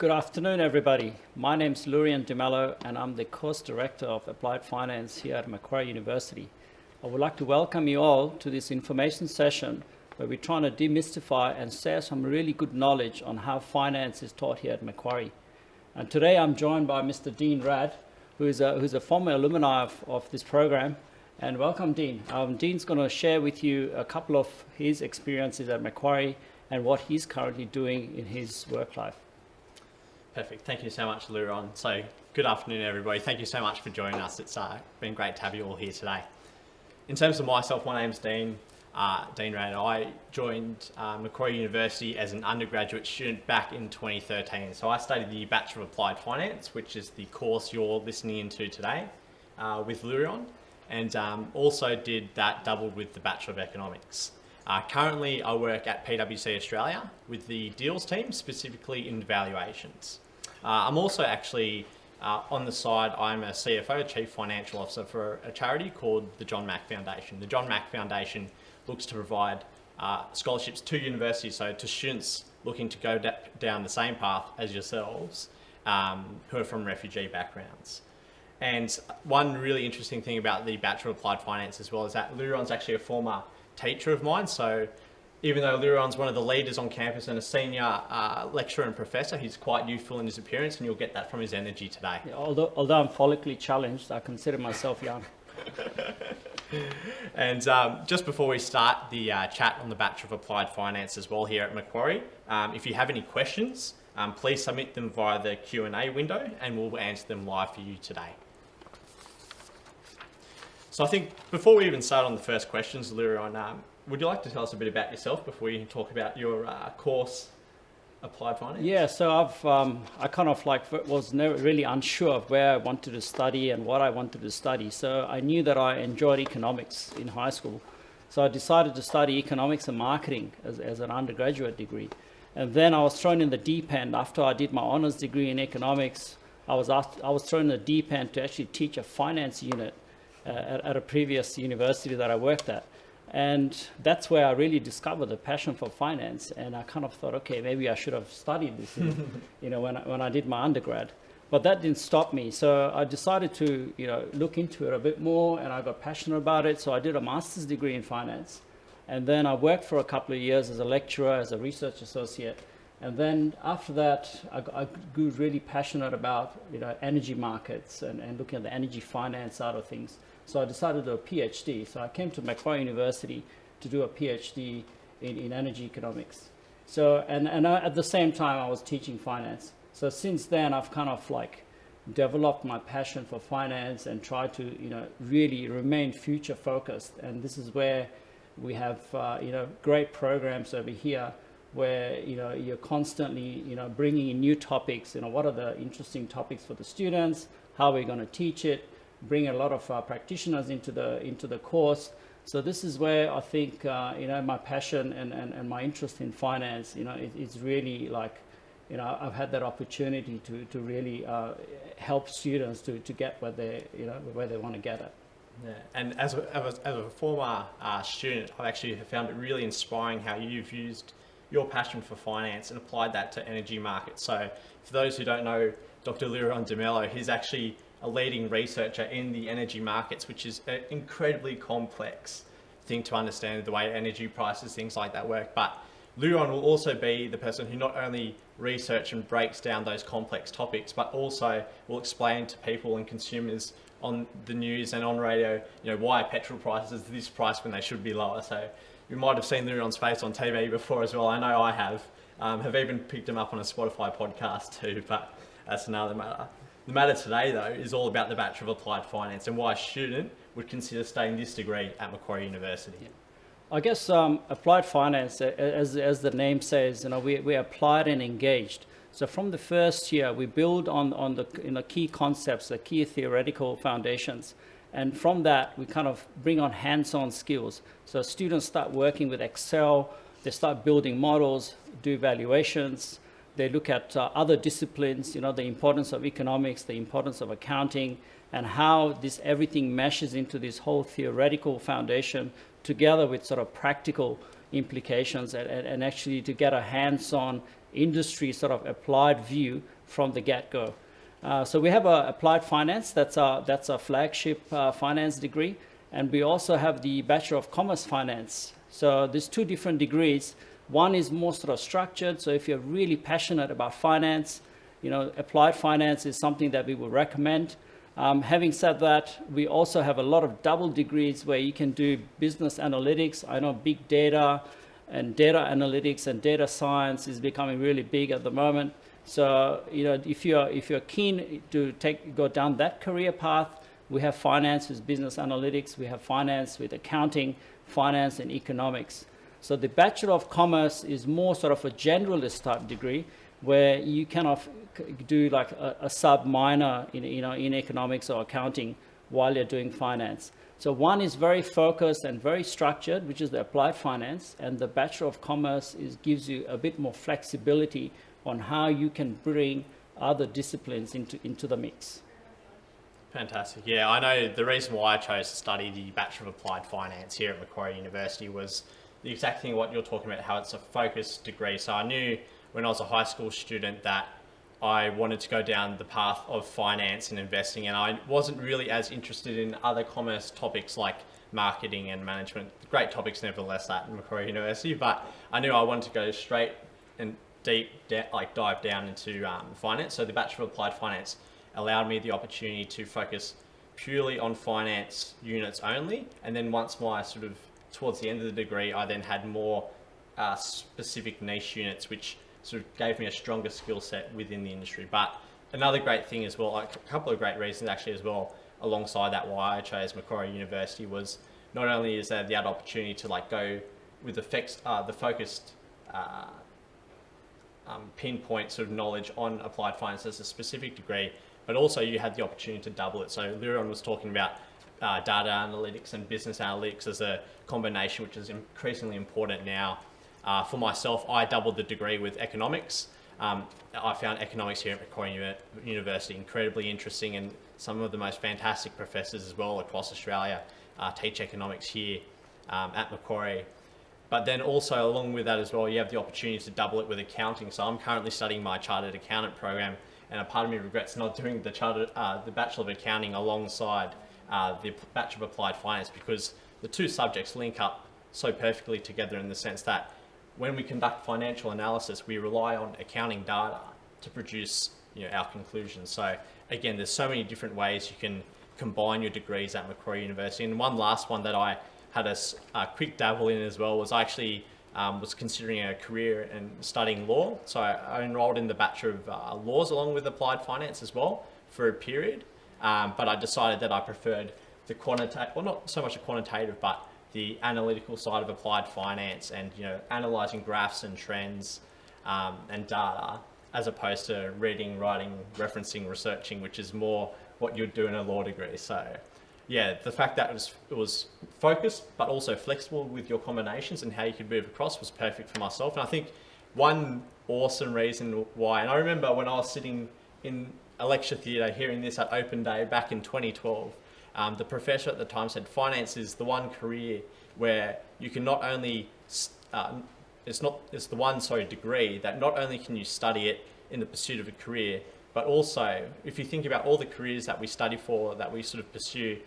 Good afternoon, everybody. My name's Lurian DeMello, and I'm the course director of Applied Finance here at Macquarie University. I would like to welcome you all to this information session where we're trying to demystify and share some really good knowledge on how finance is taught here at Macquarie. And today I'm joined by Mr. Dean Rad, who's a former alumni of this program. And welcome, Dean. Dean's going to share with you a couple of his experiences at Macquarie and what he's currently doing in his work life. Perfect. Thank you so much, Luron. So good afternoon, everybody. Thank you so much for joining us. It's been great to have you all here today. In terms of myself, my name's Dean Rad. I joined Macquarie University as an undergraduate student back in 2013. So I studied the Bachelor of Applied Finance, which is the course you're listening into today with Luron, and also did that doubled with the Bachelor of Economics. Currently, I work at PwC Australia with the deals team, specifically in valuations. I'm also actually, on the side, I'm a CFO, Chief Financial Officer for a charity called the John Mack Foundation. The John Mack Foundation looks to provide scholarships to universities, so to students looking to go down the same path as yourselves, who are from refugee backgrounds. And one really interesting thing about the Bachelor of Applied Finance as well is that Luron's actually a former teacher of mine. So even though Luron's one of the leaders on campus and a senior lecturer and professor, he's quite youthful in his appearance, and you'll get that from his energy today. Yeah, although I'm follically challenged, I consider myself young. And just before we start the chat on the Bachelor of Applied Finance as well here at Macquarie, if you have any questions, please submit them via the Q&A window and we'll answer them live for you today. So I think before we even start on the first questions, Luron, would you like to tell us a bit about yourself before you talk about your course, Applied Finance? Yeah, so I kind of was never really unsure of where I wanted to study and what I wanted to study. So I knew that I enjoyed economics in high school. So I decided to study economics and marketing as an undergraduate degree. And then I was thrown in the deep end. After I did my honors degree in economics, I was thrown in the deep end to actually teach a finance unit at a previous university that I worked at. And that's where I really discovered the passion for finance. And I kind of thought, okay, maybe I should have studied this, when I did my undergrad. But that didn't stop me. So I decided to, look into it a bit more, and I got passionate about it. So I did a master's degree in finance. And then I worked for a couple of years as a lecturer, as a research associate. And then after that, I grew really passionate about, energy markets and looking at the energy finance side of things. So I decided to do a PhD. So I came to Macquarie University to do a PhD in energy economics. So, and at the same time, I was teaching finance. So since then, I've kind of developed my passion for finance and tried to, really remain future focused. And this is where we have, great programs over here where, you're constantly, bringing in new topics. What are the interesting topics for the students? How are we going to teach it? Bring a lot of practitioners into the course. So this is where I think my passion and my interest in finance, it's really I've had that opportunity to really help students to get where they want to get at. Yeah, and as a former student, I've actually found it really inspiring how you've used your passion for finance and applied that to energy markets. So for those who don't know Dr. Luron DeMello, he's actually a leading researcher in the energy markets, which is an incredibly complex thing to understand, the way energy prices, things like that work. But Luron will also be the person who not only research and breaks down those complex topics, but also will explain to people and consumers on the news and on radio, why petrol prices this price when they should be lower. So you might have seen Luron's face on TV before as well. I know I have even picked him up on a Spotify podcast too, but that's another matter. The matter today, though, is all about the Bachelor of Applied Finance and why a student would consider studying this degree at Macquarie University. Yeah. I guess applied finance, as the name says, we applied and engaged. So from the first year, we build on the key concepts, the key theoretical foundations, and from that we kind of bring on hands-on skills. So students start working with Excel, they start building models, do valuations. They look at other disciplines, the importance of economics, the importance of accounting, and how everything meshes into this whole theoretical foundation together with sort of practical, implications and actually to get a hands-on industry sort of applied view from the get-go. So we have applied finance, that's our flagship finance degree, and we also have the Bachelor of Commerce Finance. So there's two different degrees. One is more sort of structured, so if you're really passionate about finance, applied finance is something that we would recommend. Having said that, we also have a lot of double degrees where you can do business analytics. I know big data and data analytics and data science is becoming really big at the moment. So, if you're keen to go down that career path, we have finance with business analytics, we have finance with accounting, finance and economics. So the Bachelor of Commerce is more sort of a generalist type degree where you kind of do like a sub-minor in economics or accounting while you're doing finance. So one is very focused and very structured, which is the applied finance, and the Bachelor of Commerce gives you a bit more flexibility on how you can bring other disciplines into the mix. Fantastic. Yeah, I know the reason why I chose to study the Bachelor of Applied Finance here at Macquarie University was the exact thing what you're talking about, how it's a focused degree. So I knew when I was a high school student that I wanted to go down the path of finance and investing, and I wasn't really as interested in other commerce topics like marketing and management. Great topics nevertheless at Macquarie University, but I knew I wanted to go straight and dive down into finance. So the Bachelor of Applied Finance allowed me the opportunity to focus purely on finance units only, and then once towards the end of the degree, I then had more specific niche units, which sort of gave me a stronger skill set within the industry. But another great thing as well, like a couple of great reasons actually as well, alongside that why I chose Macquarie University was not only is there the other opportunity to go with the focused pinpoint sort of knowledge on applied finance as a specific degree, but also you had the opportunity to double it. So Liron was talking about data analytics and business analytics as a combination, which is increasingly important now. For myself, I doubled the degree with economics. I found economics here at Macquarie University incredibly interesting, and some of the most fantastic professors as well across Australia teach economics here at Macquarie. But then also along with that as well, you have the opportunity to double it with accounting. So I'm currently studying my Chartered Accountant program, and a part of me regrets not doing the Bachelor of Accounting alongside the Bachelor of Applied Finance, because the two subjects link up so perfectly together in the sense that when we conduct financial analysis, we rely on accounting data to produce our conclusions. So again, there's so many different ways you can combine your degrees at Macquarie University. And one last one that I had a quick dabble in as well was I actually was considering a career in studying law. So I enrolled in the Bachelor of Laws along with Applied Finance as well for a period. But I decided that I preferred the quantitative, well, not so much a quantitative, but the analytical side of applied finance and analyzing graphs and trends and data, as opposed to reading, writing, referencing, researching, which is more what you'd do in a law degree. So yeah, the fact that it was focused but also flexible with your combinations and how you could move across was perfect for myself. And I think one awesome reason why, and I remember when I was sitting in a lecture theatre hearing this at Open Day back in 2012, the professor at the time said finance is the one career where you can not only, it's the one degree that not only can you study it in the pursuit of a career, but also if you think about all the careers that we study for, that we sort of pursue,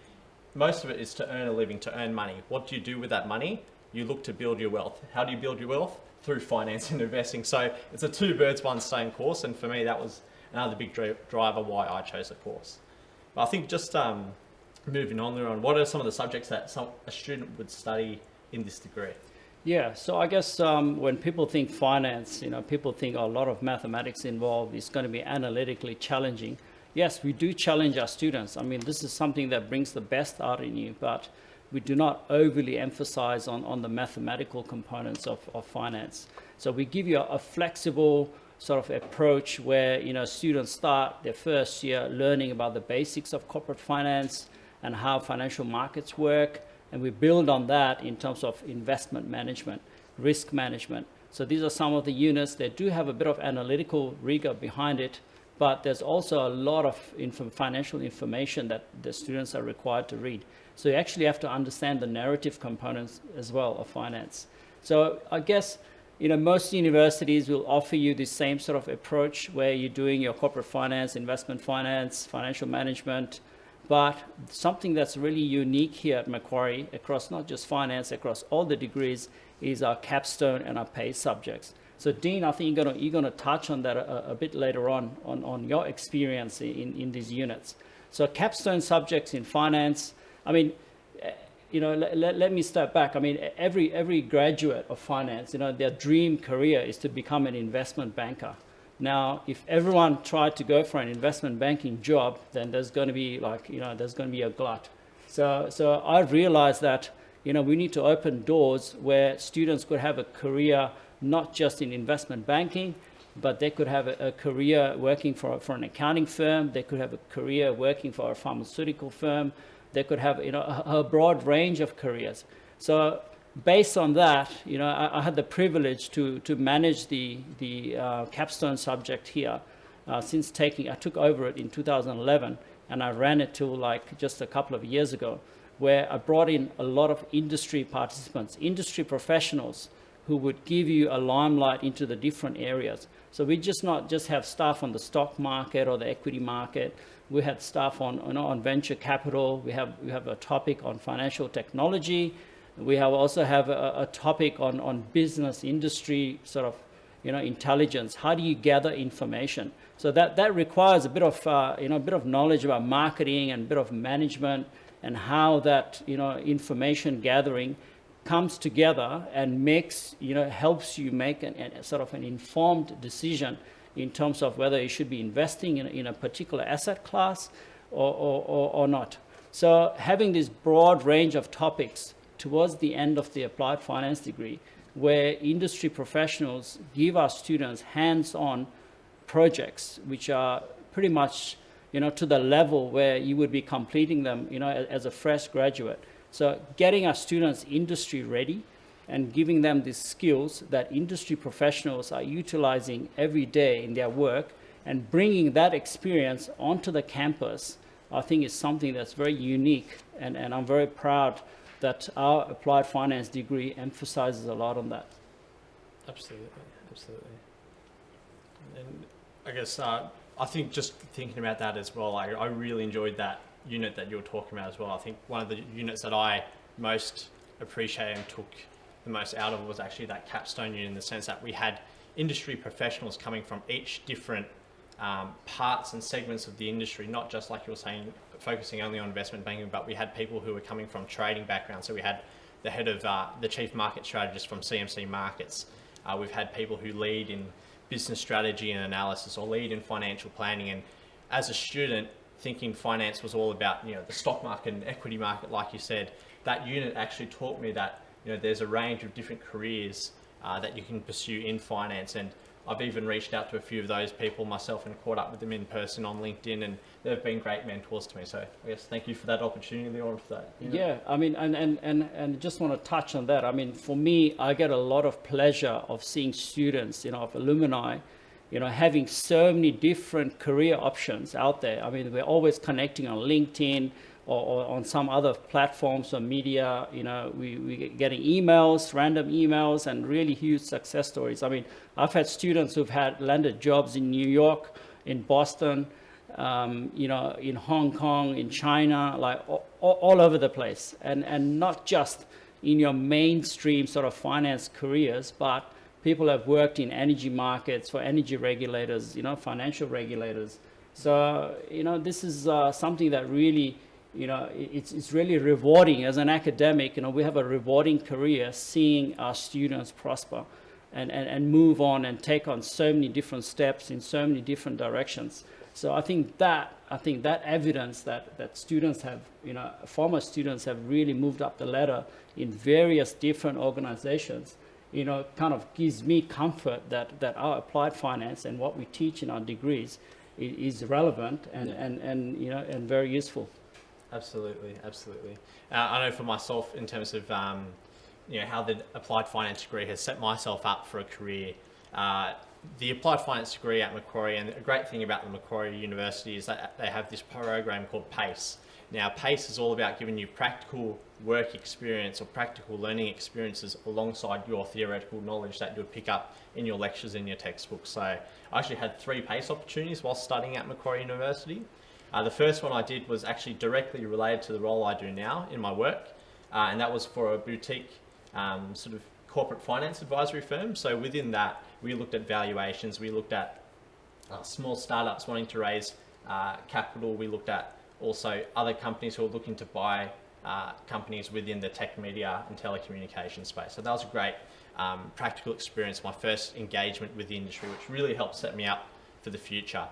most of it is to earn a living, to earn money. What do you do with that money? You look to build your wealth. How do you build your wealth? Through finance and investing. So it's a two birds, one stone course, and for me that was another big driver why I chose the course. But I think just moving on, Liron, what are some of the subjects that a student would study in this degree? Yeah, so I guess when people think finance, people think a lot of mathematics involved. It's going to be analytically challenging. Yes, we do challenge our students. I mean, this is something that brings the best out in you, but we do not overly emphasize on the mathematical components of finance. So we give you a flexible sort of approach where students start their first year learning about the basics of corporate finance and how financial markets work, and we build on that in terms of investment management, risk management. So these are some of the units that do have a bit of analytical rigor behind it, but there's also a lot of financial information that the students are required to read. So you actually have to understand the narrative components as well of finance. So I guess, most universities will offer you the same sort of approach where you're doing your corporate finance, investment finance, financial management, but something that's really unique here at Macquarie across not just finance, across all the degrees, is our capstone and our PACE subjects. So Dean, I think you're gonna touch on that a bit later on your experience in these units. So capstone subjects in finance, I mean, let me step back. I mean, every graduate of finance, their dream career is to become an investment banker. Now, if everyone tried to go for an investment banking job, then there's going to be a glut. So I realized that, we need to open doors where students could have a career not just in investment banking, but they could have a career working for an accounting firm. They could have a career working for a pharmaceutical firm. They could have a broad range of careers. So based on that, I had the privilege to manage the capstone subject here I took over it in 2011, and I ran it till like just a couple of years ago, where I brought in a lot of industry participants, industry professionals who would give you a limelight into the different areas. So we not just have staff on the stock market or the equity market. We had staff on venture capital. We have a topic on financial technology. We also have a topic on business industry sort of intelligence. How do you gather information? So that requires a bit of knowledge about marketing and a bit of management and how that information gathering comes together and helps you make a sort of an informed decision in terms of whether you should be investing in a particular asset class or not. So having this broad range of topics towards the end of the applied finance degree, where industry professionals give our students hands-on projects, which are pretty much to the level where you would be completing them as a fresh graduate. So getting our students industry ready and giving them the skills that industry professionals are utilizing every day in their work and bringing that experience onto the campus, I think is something that's very unique, and I'm very proud that our applied finance degree emphasizes a lot on that. Absolutely. And I guess I think just thinking about that as well, I really enjoyed that unit that you were talking about as well. I think one of the units that I most appreciated and took the most out of was actually that capstone unit, in the sense that we had industry professionals coming from each different parts and segments of the industry, not just like you were saying, focusing only on investment banking, but we had people who were coming from trading backgrounds. So we had the head of the chief market strategist from CMC Markets. We've had people who lead in business strategy and analysis or lead in financial planning. And as a student, thinking finance was all about the stock market and equity market, like you said, that unit actually taught me that there's a range of different careers that you can pursue in finance. And I've even reached out to a few of those people myself and caught up with them in person on LinkedIn, and they've been great mentors to me. So I guess thank you for that opportunity, Leon, for that. Yeah, I mean, and just want to touch on that. I mean, for me, I get a lot of pleasure of seeing students, of alumni, having so many different career options out there. I mean, we're always connecting on LinkedIn or on some other platforms or media. We getting emails, random emails, and really huge success stories. I mean, I've had students who've landed jobs in New York, in Boston, in Hong Kong, in China, like all over the place, and not just in your mainstream sort of finance careers, but people have worked in energy markets for energy regulators, financial regulators. So, this is something that really, it's really rewarding as an academic. We have a rewarding career seeing our students prosper and move on and take on so many different steps in so many different directions. So I think that evidence that students have, former students have really moved up the ladder in various different organizations, kind of gives me comfort that our applied finance and what we teach in our degrees is relevant and very useful. Absolutely. I know for myself, in terms of how the applied finance degree has set myself up for a career. The applied finance degree at Macquarie, and a great thing about the Macquarie University is that they have this program called PACE, Now, PACE is all about giving you practical work experience or practical learning experiences alongside your theoretical knowledge that you'll pick up in your lectures in your textbooks. So I actually had 3 PACE opportunities while studying at Macquarie University. The first one I did was actually directly related to the role I do now in my work, and that was for a boutique sort of corporate finance advisory firm. So within that, we looked at valuations, we looked at small startups wanting to raise capital, we looked at also other companies who are looking to buy companies within the tech, media and telecommunications space. So that was a great practical experience, my first engagement with the industry, which really helped set me up for the future.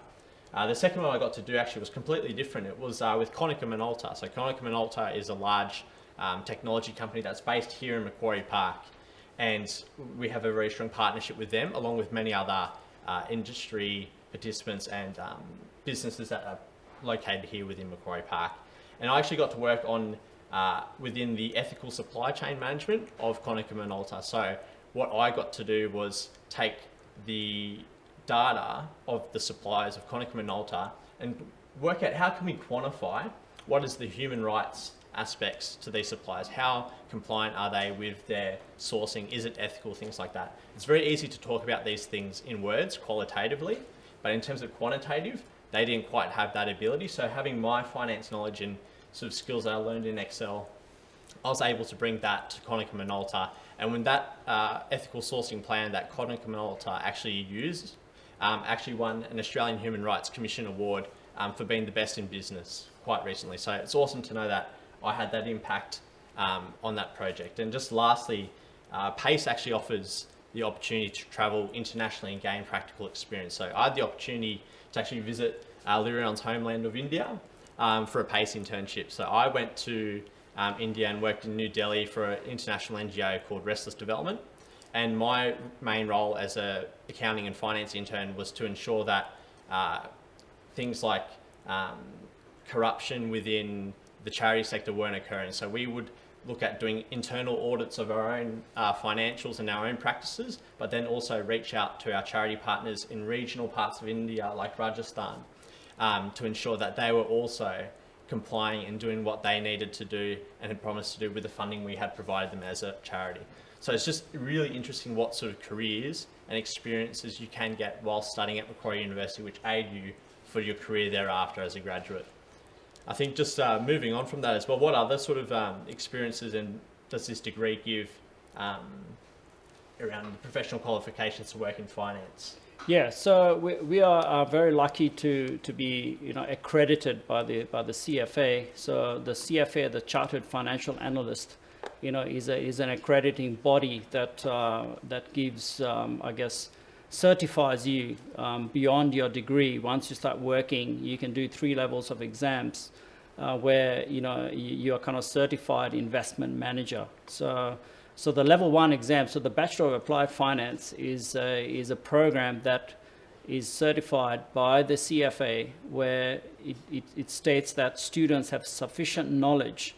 The second one I got to do actually was completely different. It was with Konica Minolta. So Konica Minolta is a large technology company that's based here in Macquarie Park, and we have a very strong partnership with them, along with many other industry participants and businesses that are located here within Macquarie Park. And I actually got to work on within the ethical supply chain management of Konica Minolta. So what I got to do was take the data of the suppliers of Konica Minolta and work out how can we quantify what is the human rights aspects to these suppliers. How compliant are they with their sourcing? Is it ethical? Things like that. It's very easy to talk about these things in words qualitatively, but in terms of quantitative, they didn't quite have that ability. So having my finance knowledge and sort of skills that I learned in Excel, I was able to bring that to Konica Minolta. And when that ethical sourcing plan that Konica Minolta actually used, actually won an Australian Human Rights Commission award for being the best in business quite recently. So it's awesome to know that I had that impact on that project. And just lastly, PACE actually offers the opportunity to travel internationally and gain practical experience. So I had the opportunity to actually visit Lirion's homeland of India for a PACE internship. So I went to India and worked in New Delhi for an international NGO called Restless Development. And my main role as a accounting and finance intern was to ensure that things like corruption within the charity sector weren't occurring. So we would look at doing internal audits of our own financials and our own practices, but then also reach out to our charity partners in regional parts of India like Rajasthan to ensure that they were also complying and doing what they needed to do and had promised to do with the funding we had provided them as a charity. So it's just really interesting what sort of careers and experiences you can get while studying at Macquarie University, which aid you for your career thereafter as a graduate. I think just moving on from that as well, what other sort of experiences and does this degree give around professional qualifications to work in finance? Yeah, so we are very lucky to be accredited by the CFA. So the CFA, the Chartered Financial Analyst, is an accrediting body that gives certifies you beyond your degree. Once you start working, you can do 3 levels of exams where you are kind of certified investment manager. So the level 1 exam, so the Bachelor of Applied Finance is a program that is certified by the CFA, where it states that students have sufficient knowledge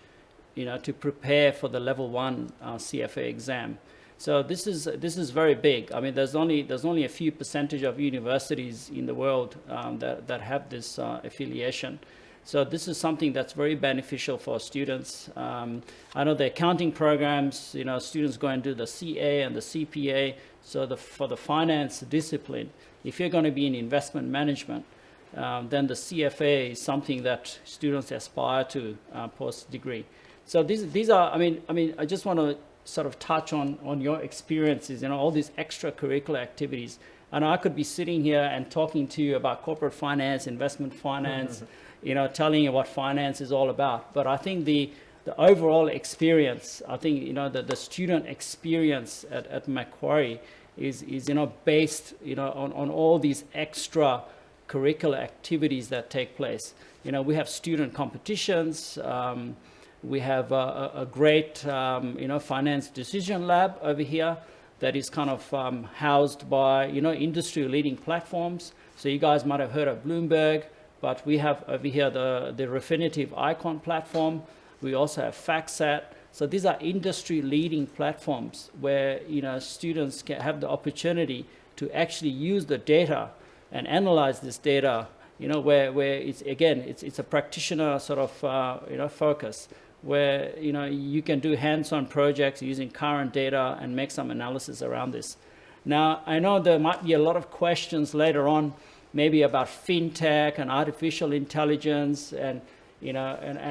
to prepare for the level 1 CFA exam. So this is very big. I mean, there's only a few percentage of universities in the world that have this affiliation. So this is something that's very beneficial for students. I know the accounting programs, students go and do the CA and the CPA. So for the finance discipline, if you're going to be in investment management, then the CFA is something that students aspire to post-degree. So these are, I just want to sort of touch on your experiences, all these extracurricular activities. And I could be sitting here and talking to you about corporate finance, investment finance, telling you what finance is all about. But I think the overall experience, I think, the student experience at Macquarie is based, on all these extra curricular activities that take place. We have student competitions. We have a great, finance decision lab over here that is kind of housed by, industry-leading platforms. So you guys might have heard of Bloomberg, but we have over here the Refinitiv Icon platform. We also have FactSet. So these are industry-leading platforms where, students can have the opportunity to actually use the data and analyze this data where it's a practitioner sort of, focus, where, you can do hands-on projects using current data and make some analysis around this. Now, I know there might be a lot of questions later on, maybe about fintech and artificial intelligence and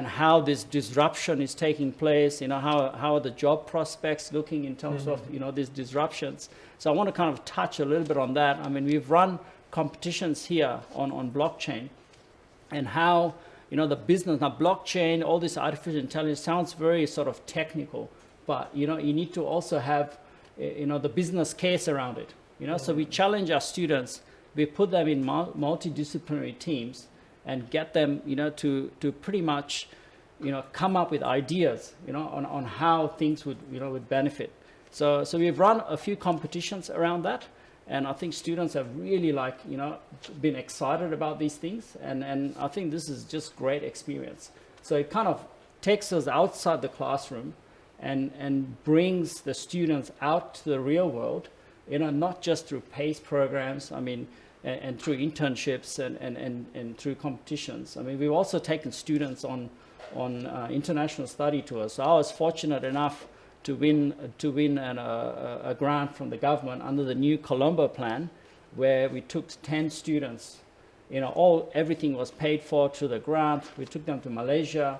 how this disruption is taking place, how are the job prospects looking in terms of, these disruptions. So I want to kind of touch a little bit on that. I mean, we've run competitions here on blockchain and how, the business, now blockchain, all this artificial intelligence sounds very sort of technical, but, you need to also have, the business case around it, So we challenge our students, we put them in multidisciplinary teams and get them, to pretty much, come up with ideas, on how things would benefit. So we've run a few competitions around that, and I think students have really been excited about these things, and I think this is just great experience. So it kind of takes us outside the classroom and brings the students out to the real world, not just through PACE programs, and through internships and through competitions. We've also taken students on international study tours. So I was fortunate enough to win a grant from the government under the new Colombo plan, where we took 10 students. Everything was paid for through the grant. We took them to Malaysia.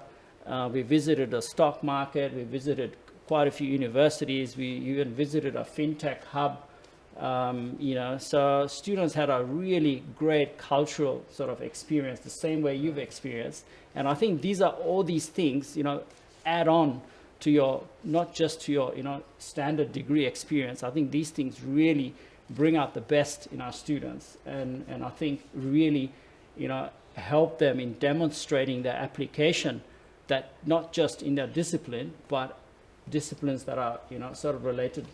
We visited the stock market. We visited quite a few universities. We even visited a fintech hub. So students had a really great cultural sort of experience, the same way you've experienced. And I think all these things, add on to your, not just to your, standard degree experience. I think these things really bring out the best in our students, and I think really, help them in demonstrating their application, that not just in their discipline, but disciplines that are, sort of related,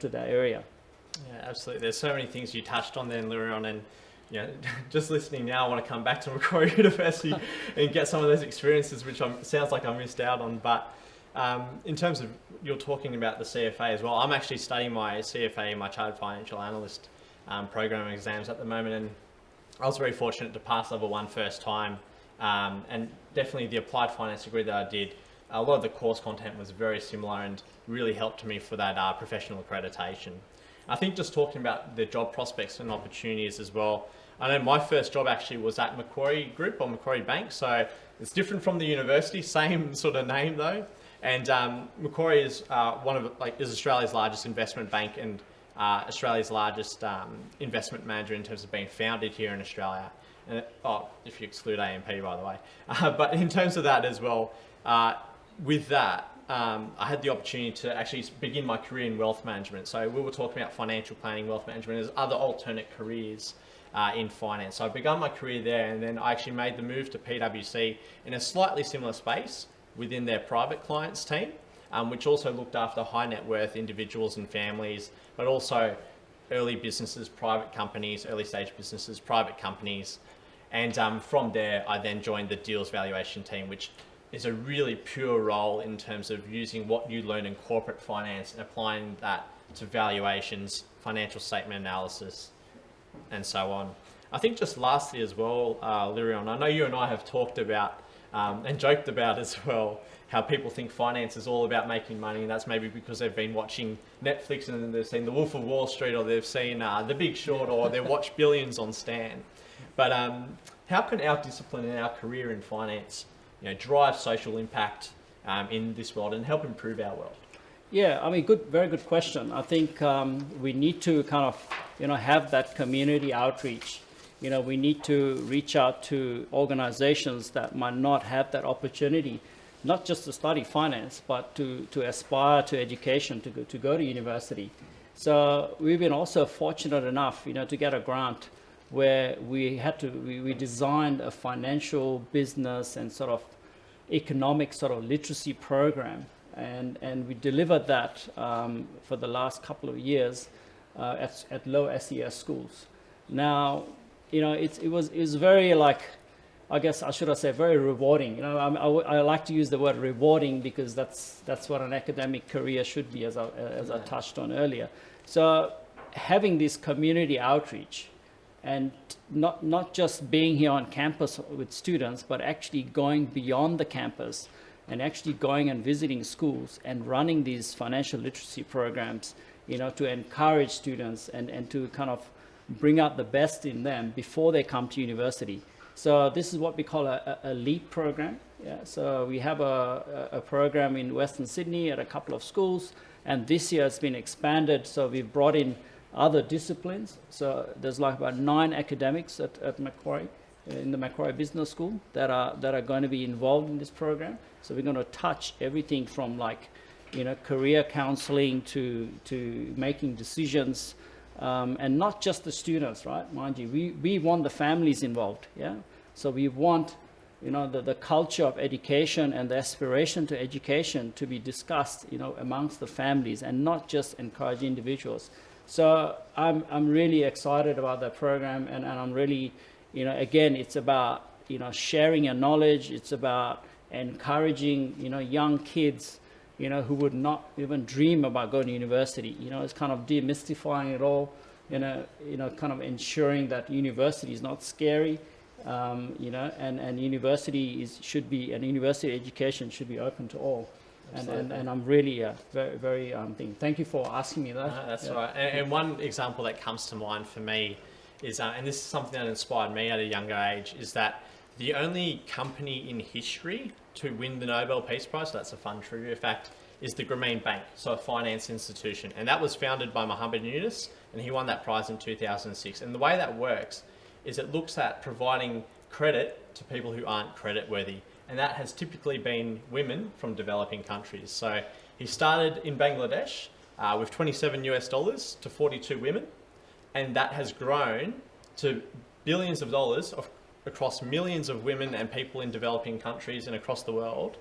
to that area. Yeah, absolutely. There's so many things you touched on there, Lurion, and just listening now, I want to come back to Macquarie University and get some of those experiences, which sounds like I missed out on. But in terms of, you're talking about the CFA as well, I'm actually studying my CFA, my Chartered Financial Analyst program exams at the moment, and I was very fortunate to pass level 1 first time, and definitely the applied finance degree that I did, a lot of the course content was very similar and really helped me for that professional accreditation. I think just talking about the job prospects and opportunities as well, I know my first job actually was at Macquarie Group or Macquarie Bank, so it's different from the university, same sort of name though. And Macquarie is is Australia's largest investment bank and Australia's largest investment manager in terms of being founded here in Australia. And if you exclude AMP, by the way. But in terms of that as well, with that, I had the opportunity to actually begin my career in wealth management. So we were talking about financial planning, wealth management, there's other alternate careers in finance. So I began my career there, and then I actually made the move to PwC in a slightly similar space within their private clients team, which also looked after high net worth individuals and families, but also early businesses, private companies, early stage businesses, private companies. And from there, I then joined the deals valuation team, which is a really pure role in terms of using what you learn in corporate finance and applying that to valuations, financial statement analysis, and so on. I think just lastly as well, Lurion, I know you and I have talked about and joked about as well how people think finance is all about making money, and that's maybe because they've been watching Netflix and they've seen The Wolf of Wall Street, or they've seen The Big Short, or they've watched Billions on Stan. But how can our discipline and our career in finance drive social impact in this world and help improve our world? Yeah, very good question. I think we need to kind of, have that community outreach. We need to reach out to organizations that might not have that opportunity, not just to study finance, but to aspire to education, to go to university. So we've been also fortunate enough, to get a grant where we designed a financial business and sort of economic sort of literacy program, and we delivered that for the last couple of years at low SES schools. Now, it was very very rewarding. I like to use the word rewarding because that's what an academic career should be, as I touched on earlier. So having this community outreach and not just being here on campus with students, but actually going beyond the campus and actually going and visiting schools and running these financial literacy programs, to encourage students and to kind of bring out the best in them before they come to university. So this is what we call a LEAP program. Yeah, so we have a program in Western Sydney at a couple of schools, and this year it's been expanded. So we've brought in other disciplines. So there's like about 9 academics at Macquarie, in the Macquarie Business School, that are going to be involved in this program. So we're going to touch everything from like, career counseling to making decisions, and not just the students, right? Mind you, we want the families involved. Yeah. So we want, the culture of education and the aspiration to education to be discussed, amongst the families, and not just encourage individuals. So I'm really excited about that program, and I'm really, again, it's about, sharing your knowledge. It's about encouraging, young kids, who would not even dream about going to university. It's kind of demystifying it all, kind of ensuring that university is not scary, and university university education should be open to all. And I'm really very, very thank you for asking me that. That's right. And one example that comes to mind for me is, and this is something that inspired me at a younger age, is that the only company in history to win the Nobel Peace Prize, that's a fun trivia fact, is the Grameen Bank, so a finance institution. And that was founded by Muhammad Yunus, and he won that prize in 2006. And the way that works is it looks at providing credit to people who aren't credit worthy. And that has typically been women from developing countries. So he started in Bangladesh with $27 to 42 women, and that has grown to billions of dollars across millions of women and people in developing countries and across the world.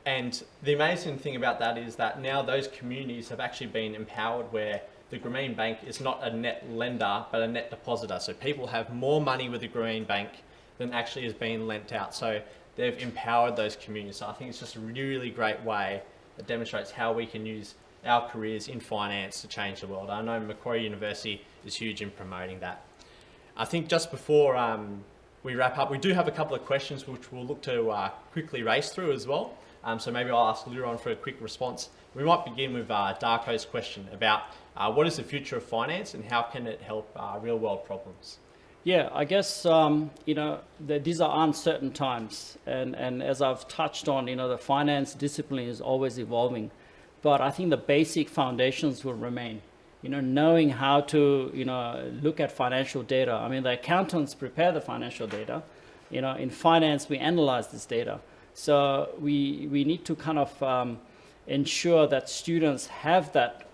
And the amazing thing about that is that now those communities have actually been empowered, where the Grameen Bank is not a net lender, but a net depositor. So people have more money with the Grameen Bank than actually is being lent out. So they've empowered those communities. So I think it's just a really great way that demonstrates how we can use our careers in finance to change the world. I know Macquarie University is huge in promoting that. I think just before we wrap up, we do have a couple of questions which we'll look to quickly race through as well. So maybe I'll ask Liron for a quick response. We might begin with Darko's question about what is the future of finance and how can it help real world problems? Yeah, I guess, these are uncertain times. And as I've touched on, the finance discipline is always evolving. But I think the basic foundations will remain. Knowing how to, look at financial data. I mean, the accountants prepare the financial data. In finance, we analyze this data. So we need to kind of ensure that students have that,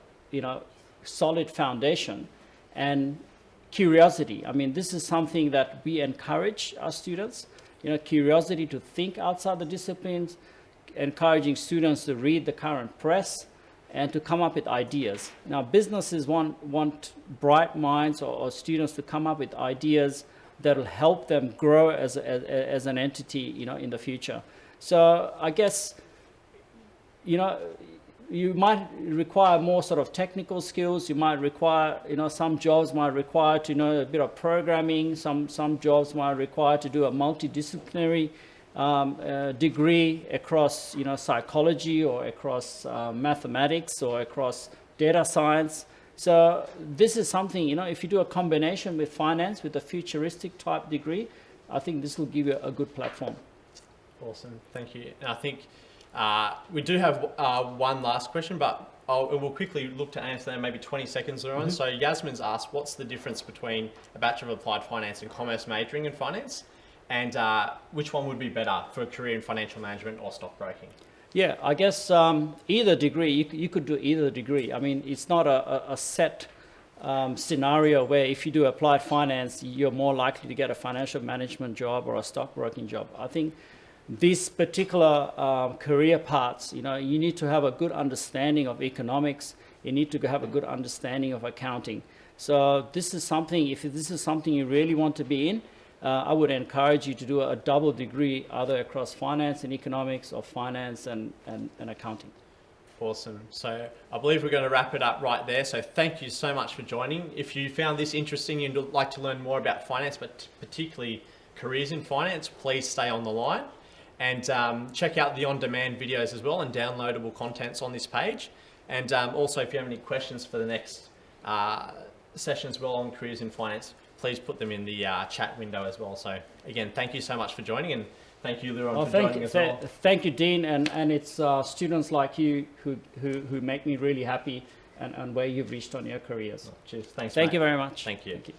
solid foundation and curiosity. I mean, this is something that we encourage our students, curiosity to think outside the disciplines, encouraging students to read the current press and to come up with ideas. Now, businesses want bright minds or students to come up with ideas that will help them grow as an entity, in the future. So I guess, you might require more sort of technical skills. You might require, some jobs might require to know a bit of programming. Some jobs might require to do a multidisciplinary degree across, psychology or across mathematics or across data science. So this is something, if you do a combination with finance with a futuristic type degree, I think this will give you a good platform. Awesome, thank you. And I think we do have one last question, but we'll quickly look to answer that in maybe 20 seconds or on. Mm-hmm. So Yasmin's asked, what's the difference between a Bachelor of Applied Finance and Commerce majoring in finance? And which one would be better for a career in financial management or stockbroking? Yeah, I guess either degree, you could do either degree. I mean, it's not a set scenario where if you do applied finance, you're more likely to get a financial management job or a stockbroking job. I think these particular career paths, you need to have a good understanding of economics. You need to have a good understanding of accounting. So this is something, if this is something you really want to be in, I would encourage you to do a double degree either across finance and economics or finance and accounting. Awesome. So I believe we're going to wrap it up right there. So thank you so much for joining. If you found this interesting and you'd like to learn more about finance, but particularly careers in finance, please stay on the line and check out the on-demand videos as well and downloadable contents on this page. And also, if you have any questions for the next session as well on careers in finance, please put them in the chat window as well. So again, thank you so much for joining, and thank you, Liron, for joining as well. Thank you, Dean, and it's students like you who make me really happy and where you've reached on your careers. Cheers. Thanks, Thank mate. you very much. Thank you. Thank you.